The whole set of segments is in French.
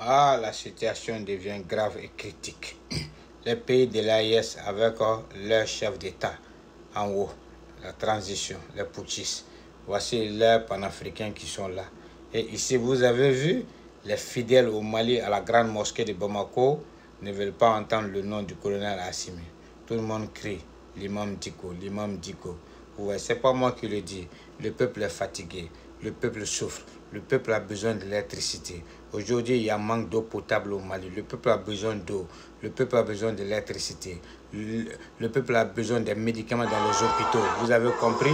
Ah, la situation devient grave et critique. Les pays de l'AIS avec leur chef d'État en haut, la transition, les putschistes. Voici les panafricains qui sont là. Et ici, vous avez vu, les fidèles au Mali, à la grande mosquée de Bamako, ne veulent pas entendre le nom du colonel Assimi. Tout le monde crie, l'imam Diko, l'imam Diko. Ouais, c'est pas moi qui le dis. Le peuple est fatigué, le peuple souffre, le peuple a besoin de l'électricité. Aujourd'hui, il y a un manque d'eau potable au Mali. Le peuple a besoin d'eau, le peuple a besoin de l'électricité, le peuple a besoin des médicaments dans les hôpitaux. Vous avez compris?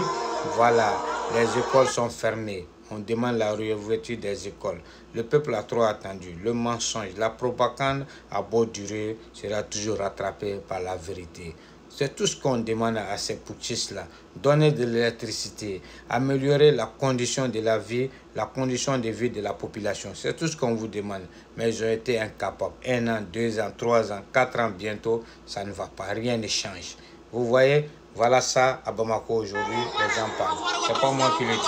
Voilà, les écoles sont fermées. On demande la réouverture des écoles. Le peuple a trop attendu. Le mensonge, la propagande à beau durer sera toujours rattrapé par la vérité. C'est tout ce qu'on demande à ces putschistes-là. Donner de l'électricité, améliorer la condition de la vie, la condition de vie de la population. C'est tout ce qu'on vous demande. Mais ils ont été incapables. 1 an, 2 ans, 3 ans, 4 ans bientôt, ça ne va pas. Rien ne change. Vous voyez, voilà ça à Bamako aujourd'hui. Les gens parlent. C'est pas moi qui le dis.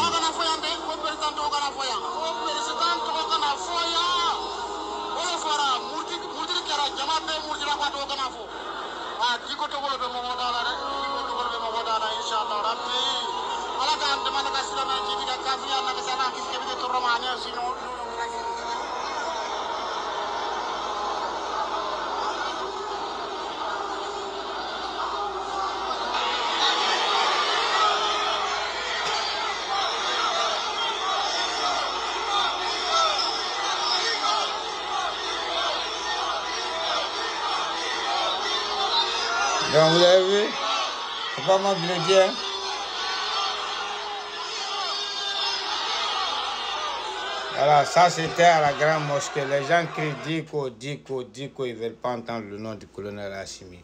Donc vous avez vu, c'est pas moi qui le dis. Hein? Voilà, ça c'était à la grande mosquée. Les gens crient Diko, Diko, Diko, ils ne veulent pas entendre le nom du colonel Assimi.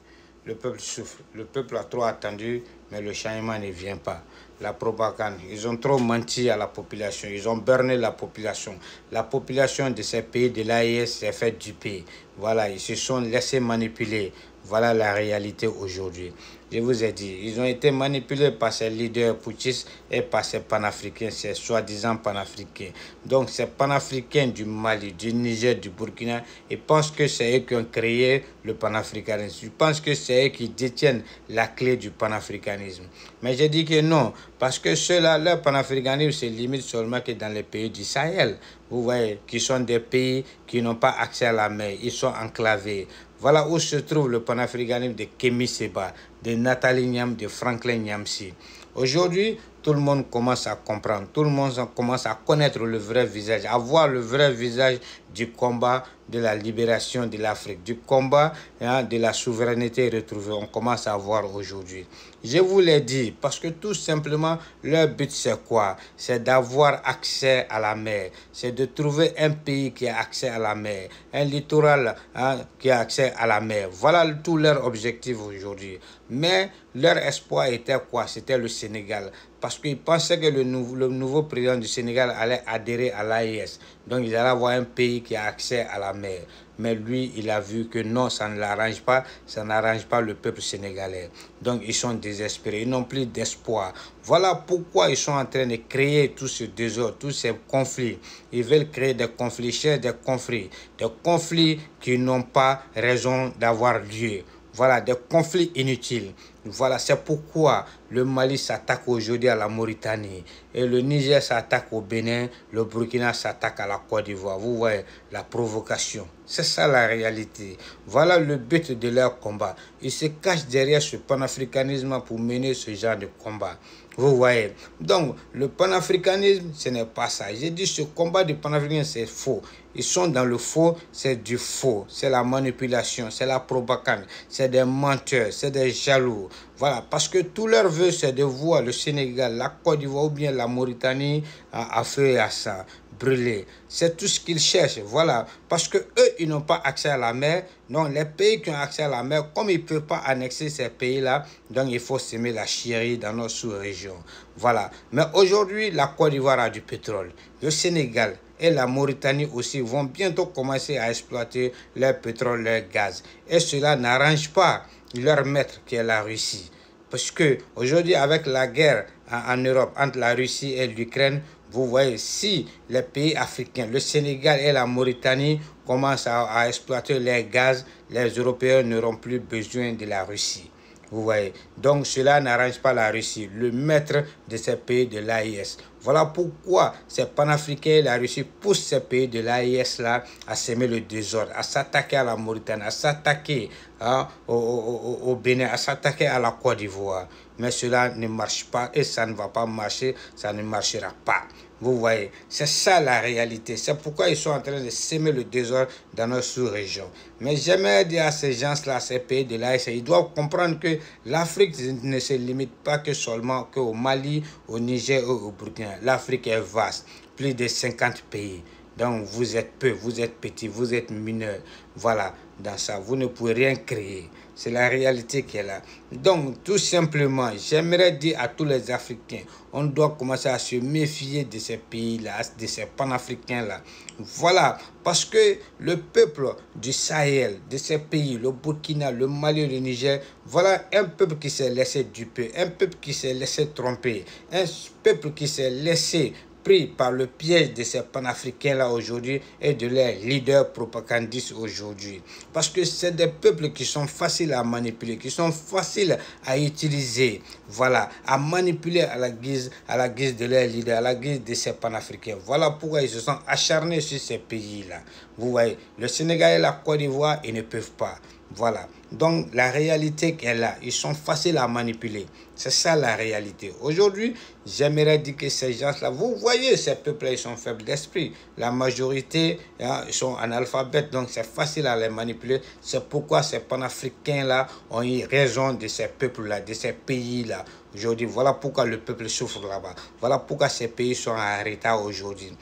Le peuple souffre, le peuple a trop attendu, mais le changement ne vient pas. La propagande, ils ont trop menti à la population, ils ont berné la population. La population de ces pays de l'AES s'est fait duper. Voilà, ils se sont laissés manipuler. Voilà la réalité aujourd'hui. Je vous ai dit, ils ont été manipulés par ces leaders putschistes et par ces panafricains, ces soi-disant panafricains. Donc ces panafricains du Mali, du Niger, du Burkina, ils pensent que c'est eux qui ont créé le panafricanisme. Ils pensent que c'est eux qui détiennent la clé du panafricanisme. Mais je dis que non, parce que ceux-là, leur panafricanisme se limite seulement que dans les pays du Sahel. Vous voyez, qui sont des pays qui n'ont pas accès à la mer, ils sont enclavés. Voilà où se trouve le panafricanisme de Kémy Séba, de Nathalie Niam, de Franklin Nyamsi. Aujourd'hui, tout le monde commence à comprendre, tout le monde commence à connaître le vrai visage, à voir le vrai visage du combat de la libération de l'Afrique, du combat de la souveraineté retrouvée. On commence à voir aujourd'hui. Je vous l'ai dit, parce que tout simplement, leur but c'est quoi? C'est d'avoir accès à la mer, c'est de trouver un pays qui a accès à la mer, un littoral qui a accès à la mer. Voilà tout leur objectif aujourd'hui. Mais leur espoir était quoi? C'était le Sénégal. Parce qu'ils pensaient que le nouveau président du Sénégal allait adhérer à l'AES. Donc ils allaient avoir un pays qui a accès à la mer. Mais lui, il a vu que non, ça ne l'arrange pas, ça n'arrange pas le peuple sénégalais. Donc ils sont désespérés, ils n'ont plus d'espoir. Voilà pourquoi ils sont en train de créer tout ce désordre, tous ces conflits. Ils veulent créer des conflits, des conflits qui n'ont pas raison d'avoir lieu. Voilà, des conflits inutiles. Voilà, c'est pourquoi le Mali s'attaque aujourd'hui à la Mauritanie et le Niger s'attaque au Bénin, le Burkina s'attaque à la Côte d'Ivoire. Vous voyez la provocation. C'est ça la réalité. Voilà le but de leur combat. Ils se cachent derrière ce panafricanisme pour mener ce genre de combat. Vous voyez. Donc, le panafricanisme, ce n'est pas ça. J'ai dit ce combat du panafricanisme, c'est faux. Ils sont dans le faux, c'est du faux. C'est la manipulation, c'est la propagande. C'est des menteurs, c'est des jaloux. Voilà, parce que tout leur vœu, c'est de voir le Sénégal, la Côte d'Ivoire ou bien la Mauritanie à feu et à sang, brûler. C'est tout ce qu'ils cherchent, voilà. Parce que eux, ils n'ont pas accès à la mer. Non, les pays qui ont accès à la mer, comme ils ne peuvent pas annexer ces pays-là, donc il faut semer la chérie dans nos sous-régions. Voilà. Mais aujourd'hui, la Côte d'Ivoire a du pétrole. Le Sénégal et la Mauritanie aussi vont bientôt commencer à exploiter leur pétrole, leur gaz. Et cela n'arrange pas leur maître qui est la Russie. Parce que aujourd'hui, avec la guerre en Europe entre la Russie et l'Ukraine, Vous voyez, si les pays africains, le Sénégal et la Mauritanie commencent à exploiter les gaz, les Européens n'auront plus besoin de la Russie. Vous voyez, donc cela n'arrange pas la Russie, le maître de ces pays de l'AIS. Voilà pourquoi ces panafricains et la Russie poussent ces pays de l'AIS là à semer le désordre, à s'attaquer à la Mauritanie, à s'attaquer au Bénin, à s'attaquer à la Côte d'Ivoire. Mais cela ne marche pas et ça ne va pas marcher, ça ne marchera pas. Vous voyez, c'est ça la réalité. C'est pourquoi ils sont en train de semer le désordre dans notre sous-région. Mais j'aimerais dire à ces gens-là, ces pays de l'AIS, ils doivent comprendre que l'Afrique ne se limite pas que seulement qu'au Mali, au Niger ou au Burkina. L'Afrique est vaste, plus de 50 pays. Donc vous êtes peu, vous êtes petit, vous êtes mineur. Voilà, dans ça, vous ne pouvez rien créer. C'est la réalité qui est là. Donc, tout simplement, j'aimerais dire à tous les Africains, on doit commencer à se méfier de ces pays-là, de ces panafricains-là. Voilà, parce que le peuple du Sahel, de ces pays, le Burkina, le Mali, le Niger, voilà un peuple qui s'est laissé duper, un peuple qui s'est laissé tromper, un peuple qui s'est laissé pris par le piège de ces panafricains-là aujourd'hui et de leurs leaders propagandistes aujourd'hui. Parce que c'est des peuples qui sont faciles à manipuler, qui sont faciles à utiliser, voilà, à manipuler à la guise de leurs leaders, à la guise de ces panafricains. Voilà pourquoi ils se sont acharnés sur ces pays-là. Vous voyez, le Sénégal et la Côte d'Ivoire, ils ne peuvent pas. Voilà. Donc, la réalité est là. Ils sont faciles à manipuler. C'est ça la réalité. Aujourd'hui, j'aimerais dire que ces gens-là, vous voyez, ces peuples-là, ils sont faibles d'esprit. La majorité, ils sont analphabètes, donc c'est facile à les manipuler. C'est pourquoi ces panafricains-là ont eu raison de ces peuples-là, de ces pays-là. Aujourd'hui, voilà pourquoi le peuple souffre là-bas. Voilà pourquoi ces pays sont en retard aujourd'hui.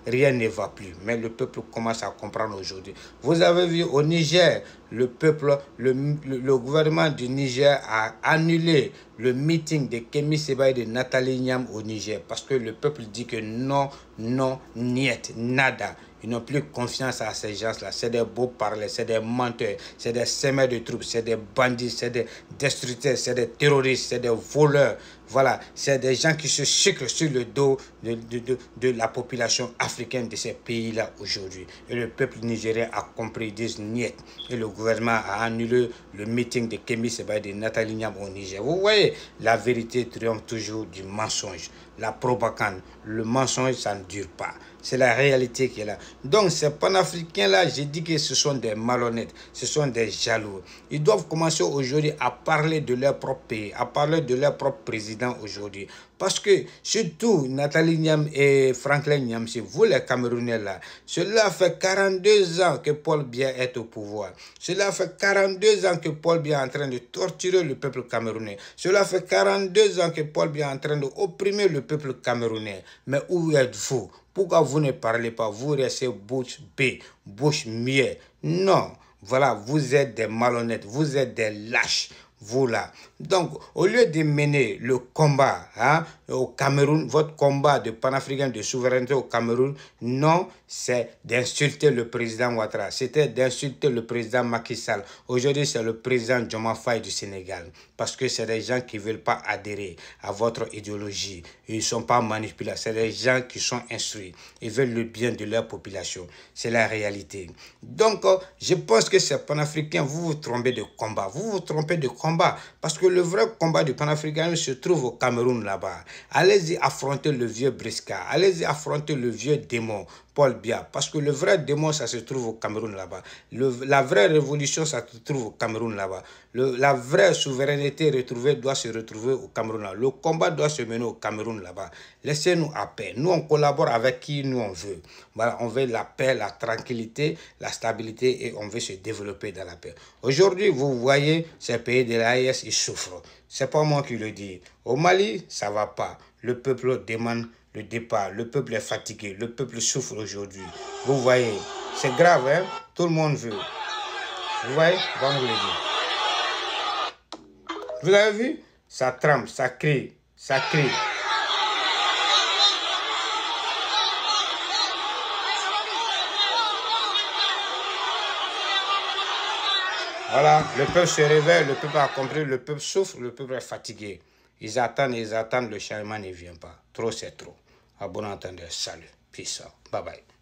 Rien ne va plus. Mais le peuple commence à comprendre aujourd'hui. Vous avez vu au Niger, le peuple, le gouvernement du Niger a annulé le meeting de Kémi Séba et de Nathalie Niam au Niger. Parce que le peuple dit que non, non, niet, nada. Ils n'ont plus confiance à ces gens-là. C'est des beaux parlers, c'est des menteurs, c'est des semeurs de troupes, c'est des bandits, c'est des destructeurs, c'est des terroristes, c'est des voleurs. Voilà, c'est des gens qui se sucrent sur le dos de la population africaine de ces pays-là aujourd'hui. Et le peuple nigérien a compris, ils disent niet. Et le gouvernement a annulé le meeting de Kémi Séba et de Nathalie Niam au Niger. Vous voyez, la vérité triomphe toujours du mensonge. La propagande, le mensonge, ça ne dure pas. C'est la réalité qui est là. Donc, ces panafricains-là, j'ai dit que ce sont des malhonnêtes, ce sont des jaloux. Ils doivent commencer aujourd'hui à parler de leur propre pays, à parler de leur propre président aujourd'hui. Parce que, surtout, Nathalie Niam et Franklin Nyamsi, vous les Camerounais-là, cela fait 42 ans que Paul Biya est au pouvoir. Cela fait 42 ans que Paul Biya est en train de torturer le peuple camerounais. Cela fait 42 ans que Paul Biya est en train d'opprimer le peuple camerounais. Mais où êtes-vous? Pourquoi vous ne parlez pas? Vous restez bouche bée, bouche muette. Non, voilà, vous êtes des malhonnêtes, vous êtes des lâches. Vous là. Donc, au lieu de mener le combat au Cameroun, votre combat de panafricain de souveraineté au Cameroun, non, c'est d'insulter le président Ouattara. C'était d'insulter le président Macky Sall. Aujourd'hui, c'est le président Diomaye Faye du Sénégal. Parce que c'est des gens qui ne veulent pas adhérer à votre idéologie. Ils ne sont pas manipulés. C'est des gens qui sont instruits. Ils veulent le bien de leur population. C'est la réalité. Donc, je pense que ces panafricains, vous vous trompez de combat. Vous vous trompez de combat. Parce que le vrai combat du panafricanisme se trouve au Cameroun là-bas. Allez-y affronter le vieux Brisca. Allez-y affronter le vieux démon. Paul Biya, parce que le vrai démon, ça se trouve au Cameroun là-bas. La vraie révolution, ça se trouve au Cameroun là-bas. La vraie souveraineté retrouvée doit se retrouver au Cameroun là. Le combat doit se mener au Cameroun là-bas. Laissez-nous à paix. Nous, on collabore avec qui nous on veut. Voilà, on veut la paix, la tranquillité, la stabilité et on veut se développer dans la paix. Aujourd'hui, vous voyez, ces pays de l'AES, ils souffrent. C'est pas moi qui le dis. Au Mali, ça va pas. Le peuple demande le départ. Le peuple est fatigué. Le peuple souffre aujourd'hui. Vous voyez, c'est grave, hein? Tout le monde veut. Vous voyez? Bon, vous le dire. Vous avez vu? Ça tremble, ça crie, ça crie. Voilà, le peuple se réveille, le peuple a compris, le peuple souffre, le peuple est fatigué. Ils attendent, le changement ne vient pas. Trop, c'est trop. À bon entendeur, salut. Peace out. Bye bye.